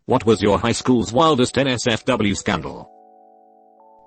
What was your high school's wildest NSFW scandal?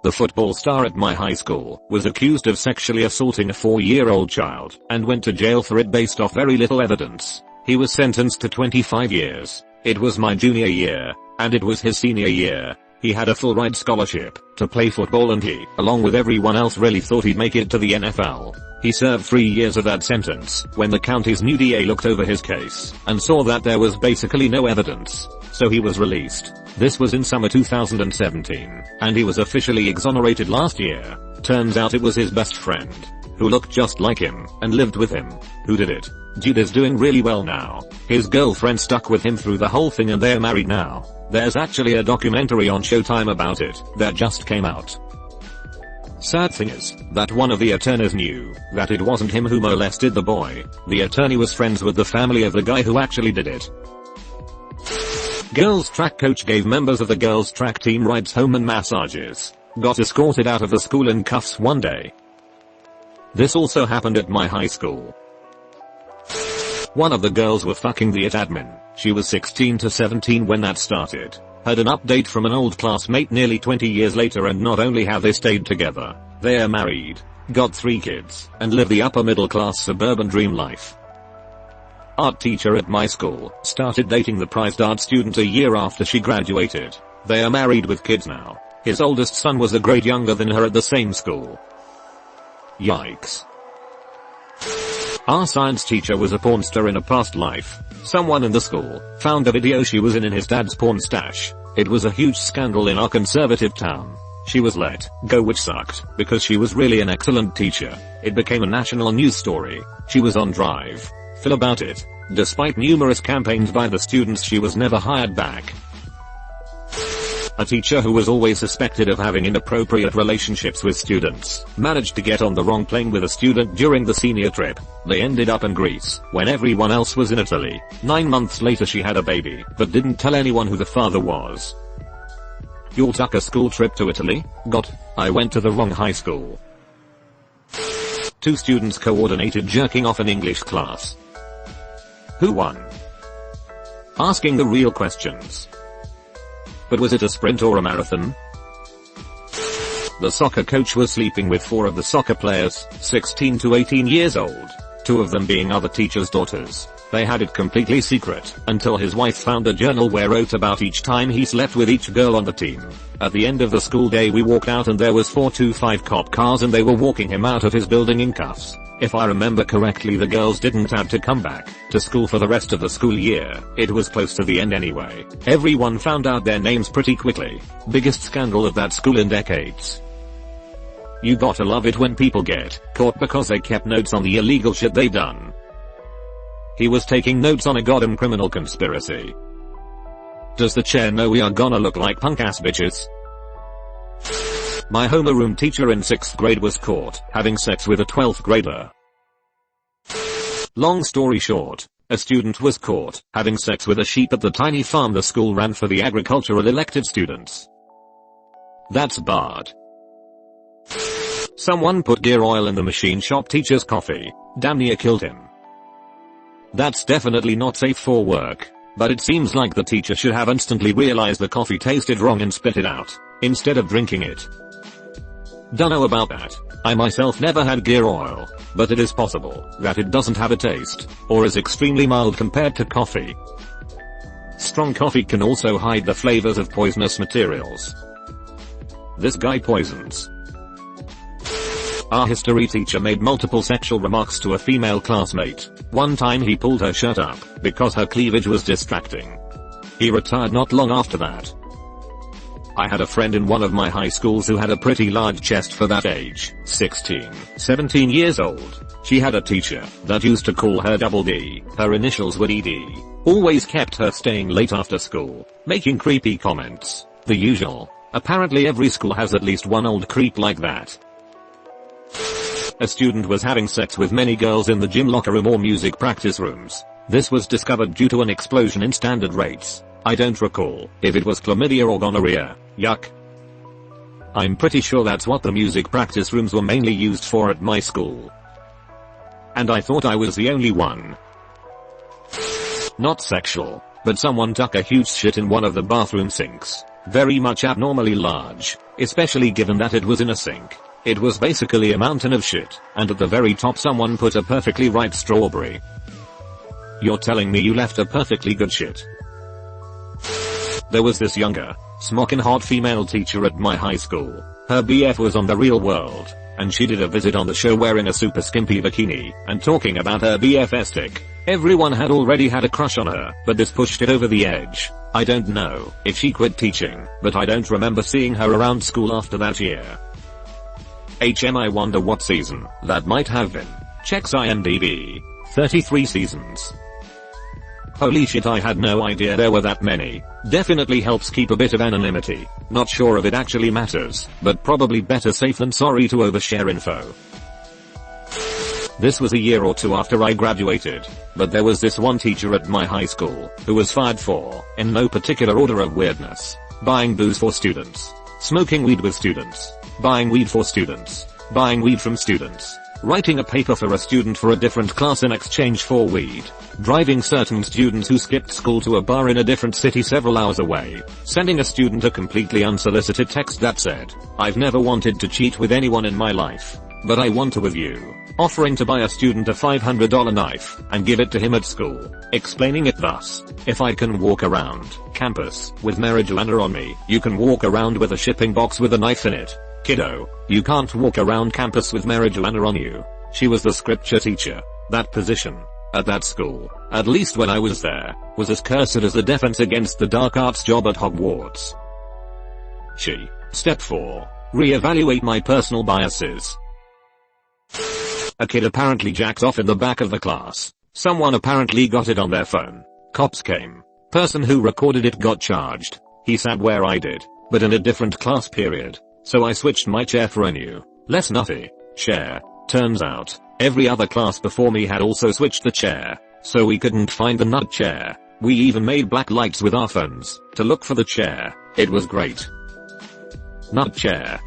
The football star at my high school was accused of sexually assaulting a 4-year-old child and went to jail for it based off very little evidence. He was sentenced to 25 years. It was my junior year, and it was his senior year. He had a full ride scholarship to play football and he, along with everyone else, really thought he'd make it to the NFL. He served 3 years of that sentence when the county's new DA looked over his case and saw that there was basically no evidence. So he was released. This was in summer 2017, and he was officially exonerated last year. Turns out it was his best friend, who looked just like him and lived with him, who did it. Dude is doing really well now. His girlfriend stuck with him through the whole thing and they're married now. There's actually a documentary on Showtime about it that just came out. Sad thing is that one of the attorneys knew that it wasn't him who molested the boy. The attorney was friends with the family of the guy who actually did it. Girls track coach gave members of the girls track team rides home and massages. Got escorted out of the school in cuffs one day. This also happened at my high school. One of the girls were fucking the IT admin. She was 16 to 17 when that started. Had an update from an old classmate nearly 20 years later, and not only have they stayed together, they are married, got 3 kids, and live the upper middle class suburban dream life. Art teacher at my school started dating the prized art student a year after she graduated. They are married with kids now. His oldest son was a grade younger than her at the same school. Yikes. Our science teacher was a porn star in a past life. Someone in the school found a video she was in his dad's porn stash. It was a huge scandal in our conservative town. She was let go, which sucked because she was really an excellent teacher. It became a national news story. She was on Drive Phil about it. Despite numerous campaigns by the students, she was never hired back. A teacher who was always suspected of having inappropriate relationships with students managed to get on the wrong plane with a student during the senior trip. They ended up in Greece when everyone else was in Italy. 9 months later she had a baby, but didn't tell anyone who the father was. You'll took a school trip to Italy? I went to the wrong high school. 2 students coordinated jerking off in English class. Who won? Asking the real questions. But was it a sprint or a marathon? The soccer coach was sleeping with 4 of the soccer players, 16 to 18 years old, 2 of them being other teachers' daughters. They had it completely secret until his wife found a journal where wrote about each time he slept with each girl on the team. At the end of the school day we walked out and there was 425 cop cars and they were walking him out of his building in cuffs. If I remember correctly, the girls didn't have to come back to school for the rest of the school year. It was close to the end anyway. Everyone found out their names pretty quickly. Biggest scandal of that school in decades. You gotta love it when people get caught because they kept notes on the illegal shit they done. He was taking notes on a goddamn criminal conspiracy. Does the chair know we are gonna look like punk ass bitches? My homeroom teacher in 6th grade was caught having sex with a 12th grader. Long story short, a student was caught having sex with a sheep at the tiny farm the school ran for the agricultural elective students. That's bad. Someone put gear oil in the machine shop teacher's coffee. Damn near killed him. That's definitely not safe for work, but it seems like the teacher should have instantly realized the coffee tasted wrong and spit it out instead of drinking it. Dunno about that. I myself never had gear oil, but it is possible that it doesn't have a taste, or is extremely mild compared to coffee. Strong coffee can also hide the flavors of poisonous materials. This guy poisons. Our history teacher made multiple sexual remarks to a female classmate. One time he pulled her shirt up because her cleavage was distracting. He retired not long after that. I had a friend in one of my high schools who had a pretty large chest for that age, 16, 17 years old. She had a teacher that used to call her Double D. Her initials were DD. Always kept her staying late after school, making creepy comments. The usual. Apparently every school has at least one old creep like that. A student was having sex with many girls in the gym locker room or music practice rooms. This was discovered due to an explosion in standard rates. I don't recall if it was chlamydia or gonorrhea. Yuck. I'm pretty sure that's what the music practice rooms were mainly used for at my school. And I thought I was the only one. Not sexual. but someone took a huge shit in one of the bathroom sinks. Very much abnormally large, especially given that it was in a sink. It was basically a mountain of shit, and at the very top someone put a perfectly ripe strawberry. You're telling me you left a perfectly good shit? There was this younger, smoking hot female teacher at my high school. Her BF was on The Real World, and she did a visit on the show wearing a super skimpy bikini and talking about her BF aesthetic. Everyone had already had a crush on her, but this pushed it over the edge. I don't know if she quit teaching, but I don't remember seeing her around school after that year. I wonder what season that might have been. Checks IMDb. 33 seasons. Holy shit, I had no idea there were that many. Definitely helps keep a bit of anonymity. Not sure if it actually matters, but probably better safe than sorry to overshare info. This was a year or two after I graduated, but there was this one teacher at my high school who was fired for, in no particular order of weirdness, buying booze for students, smoking weed with students, buying weed for students, buying weed from students, writing a paper for a student for a different class in exchange for weed, driving certain students who skipped school to a bar in a different city several hours away, sending a student a completely unsolicited text that said, "I've never wanted to cheat with anyone in my life, but I want to with you," offering to buy a student a $500 knife and give it to him at school, explaining it thus: "If I can walk around campus with marijuana on me, you can walk around with a shipping box with a knife in it. Kiddo, you can't walk around campus with marijuana on you." She was the scripture teacher. That position, at that school, at least when I was there, was as cursed as the defense against the dark arts job at Hogwarts. Step 4. Reevaluate my personal biases. A kid apparently jacked off in the back of the class. Someone apparently got it on their phone. Cops came. Person who recorded it got charged. He sat where I did, but in a different class period. So I switched my chair for a new, less nutty chair. Turns out, every other class before me had also switched the chair, so we couldn't find the nut chair. We even made black lights with our phones to look for the chair. It was great. Nut chair.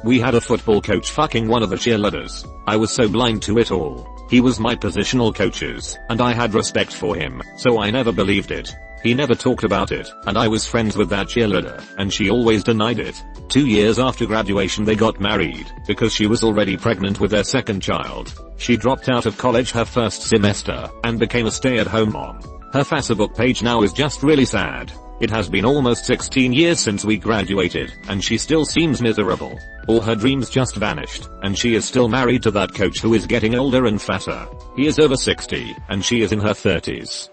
We had a football coach fucking one of the cheerleaders. I was so blind to it all. He was my positional coach's, and I had respect for him, so I never believed it. He never talked about it, and I was friends with that cheerleader, and she always denied it. 2 years after graduation they got married, because she was already pregnant with their second child. She dropped out of college her first semester, and became a stay-at-home mom. Her Facebook page now is just really sad. It has been almost 16 years since we graduated, and she still seems miserable. All her dreams just vanished, and she is still married to that coach who is getting older and fatter. He is over 60, and she is in her 30s.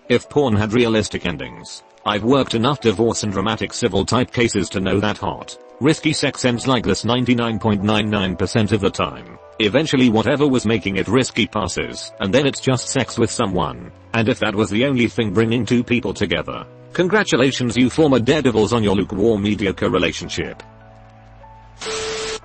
If porn had realistic endings, I've worked enough divorce and dramatic civil type cases to know that hot, risky sex ends like this 99.99% of the time. Eventually whatever was making it risky passes, and then it's just sex with someone. And if that was the only thing bringing two people together, congratulations you former daredevils on your lukewarm mediocre relationship.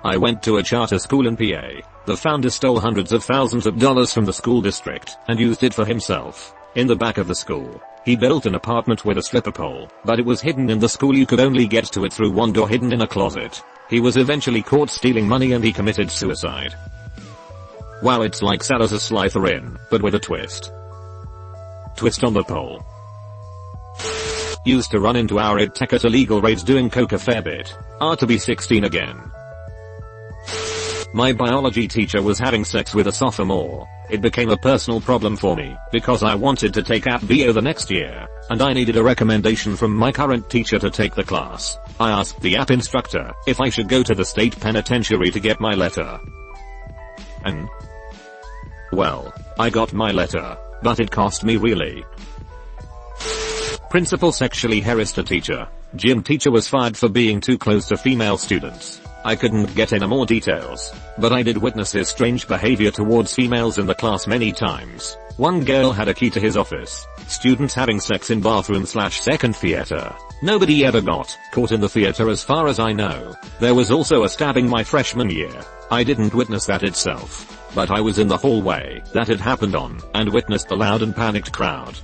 I went to a charter school in PA. The founder stole hundreds of thousands of dollars from the school district and used it for himself. In the back of the school, he built an apartment with a stripper pole, but it was hidden in the school. You could only get to it through one door hidden in a closet. He was eventually caught stealing money and he committed suicide. Wow, it's like Salazar Slytherin, but with a twist. Twist on the pole. Used to run into our ed tech at illegal raids doing coke a fair bit. To be 16 again. My biology teacher was having sex with a sophomore. It became a personal problem for me, because I wanted to take App Bio the next year, and I needed a recommendation from my current teacher to take the class. I asked the app instructor if I should go to the state penitentiary to get my letter. And well, I got my letter, but it cost me really. Principal sexually harassed a teacher. Gym teacher was fired for being too close to female students. I couldn't get any more details, but I did witness his strange behavior towards females in the class many times. One girl had a key to his office. Students having sex in bathroom/second theater. Nobody ever got caught in the theater as far as I know. There was also a stabbing my freshman year. I didn't witness that itself, but I was in the hallway that it happened on and witnessed the loud and panicked crowd.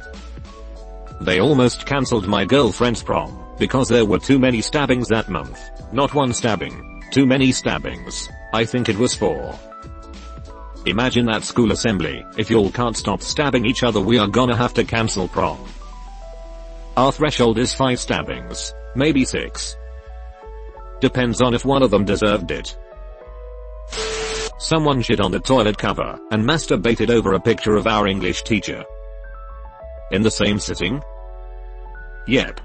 They almost cancelled my girlfriend's prom because there were too many stabbings that month. Not one stabbing, too many stabbings. I think it was 4. Imagine that school assembly. If y'all can't stop stabbing each other, we are gonna have to cancel prom. Our threshold is 5 stabbings. Maybe 6. Depends on if one of them deserved it. Someone shit on the toilet cover and masturbated over a picture of our English teacher. In the same sitting? Yep.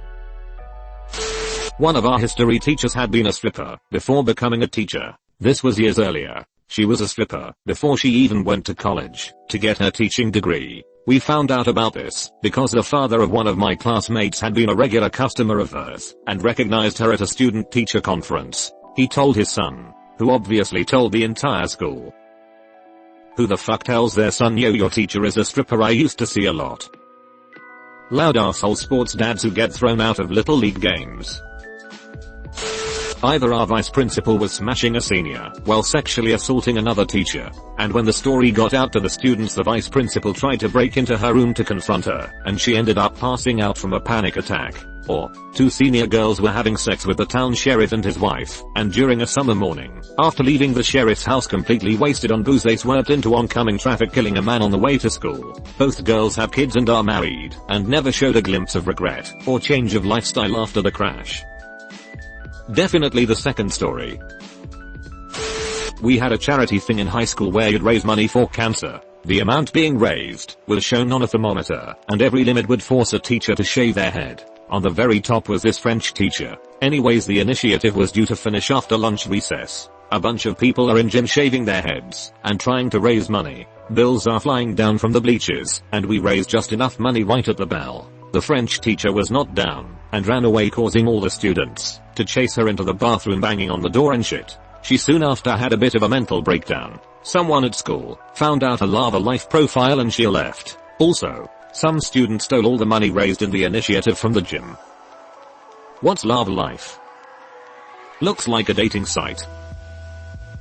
One of our history teachers had been a stripper before becoming a teacher. This was years earlier. She was a stripper before she even went to college to get her teaching degree. We found out about this because the father of one of my classmates had been a regular customer of hers and recognized her at a student-teacher conference. He told his son, who obviously told the entire school. Who the fuck tells their son, yo, your teacher is a stripper? I used to see a lot. Loud asshole sports dads who get thrown out of little league games. Either our vice principal was smashing a senior while sexually assaulting another teacher, and when the story got out to the students, the vice principal tried to break into her room to confront her, and she ended up passing out from a panic attack. Or 2 senior girls were having sex with the town sheriff and his wife, and during a summer morning, after leaving the sheriff's house completely wasted on booze, they swerved into oncoming traffic, killing a man on the way to school. Both girls have kids and are married, and never showed a glimpse of regret or change of lifestyle after the crash. Definitely the second story. We had a charity thing in high school where you'd raise money for cancer. The amount being raised was shown on a thermometer, and every limit would force a teacher to shave their head. On the very top was this French teacher. Anyways, the initiative was due to finish after lunch recess. A bunch of people are in gym shaving their heads and trying to raise money. Bills are flying down from the bleachers, and we raised just enough money right at the bell. The French teacher was not down and ran away, causing all the students to chase her into the bathroom, banging on the door and shit. She soon after had a bit of a mental breakdown. Someone at school found out her lava life profile and she left. Also, some student stole all the money raised in the initiative from the gym. What's lava life? Looks like a dating site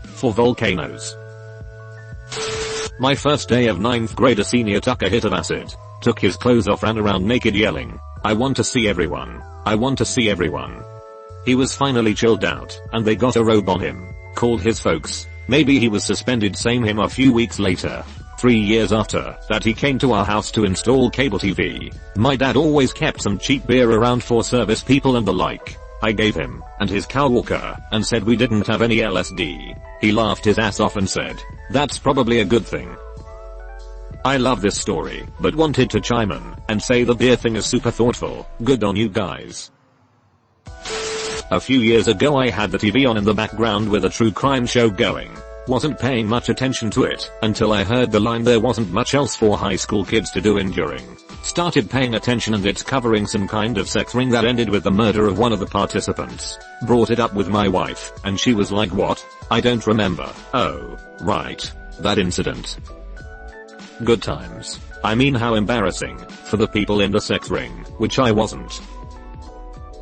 for volcanoes. My first day of 9th grade, a senior took a hit of acid, took his clothes off, ran around naked yelling, "I want to see everyone. I want to see everyone." He was finally chilled out, and they got a robe on him, called his folks. Maybe he was suspended. Same him a few weeks later. 3 years after that, he came to our house to install cable TV. My dad always kept some cheap beer around for service people and the like. I gave him and his cow walker and said we didn't have any LSD. He laughed his ass off and said, "That's probably a good thing." I love this story, but wanted to chime in and say the beer thing is super thoughtful. Good on you guys. A few years ago I had the TV on in the background with a true crime show going. Wasn't paying much attention to it until I heard the line, "There wasn't much else for high school kids to do during." Started paying attention, and it's covering some kind of sex ring that ended with the murder of one of the participants. Brought it up with my wife, and she was like, "What? I don't remember." Oh, right. That incident. Good times. I mean, how embarrassing for the people in the sex ring, which I wasn't.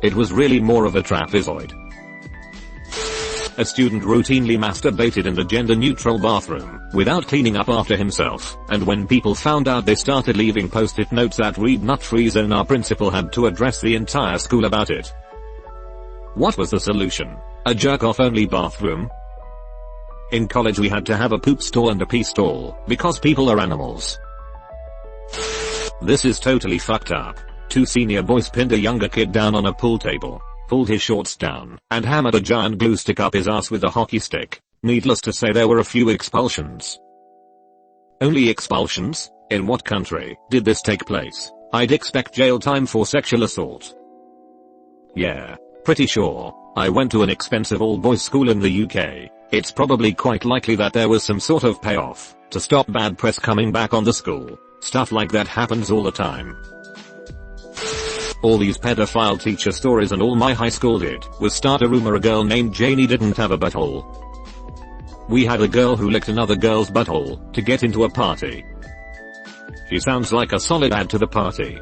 It was really more of a trapezoid. A student routinely masturbated in the gender-neutral bathroom without cleaning up after himself, and when people found out, they started leaving post-it notes that read "Nut Free Zone." Our principal had to address the entire school about it. What was the solution? A jerk-off only bathroom? In college we had to have a poop stall and a pee stall because people are animals. This is totally fucked up. 2 senior boys pinned a younger kid down on a pool table, pulled his shorts down, and hammered a giant glue stick up his ass with a hockey stick. Needless to say, there were a few expulsions. Only expulsions? In what country did this take place? I'd expect jail time for sexual assault. Yeah, pretty sure. I went to an expensive all-boys school in the UK. It's probably quite likely that there was some sort of payoff to stop bad press coming back on the school. Stuff like that happens all the time. All these pedophile teacher stories, and all my high school did was start a rumor a girl named Janie didn't have a butthole. We had a girl who licked another girl's butthole to get into a party. She sounds like a solid add to the party.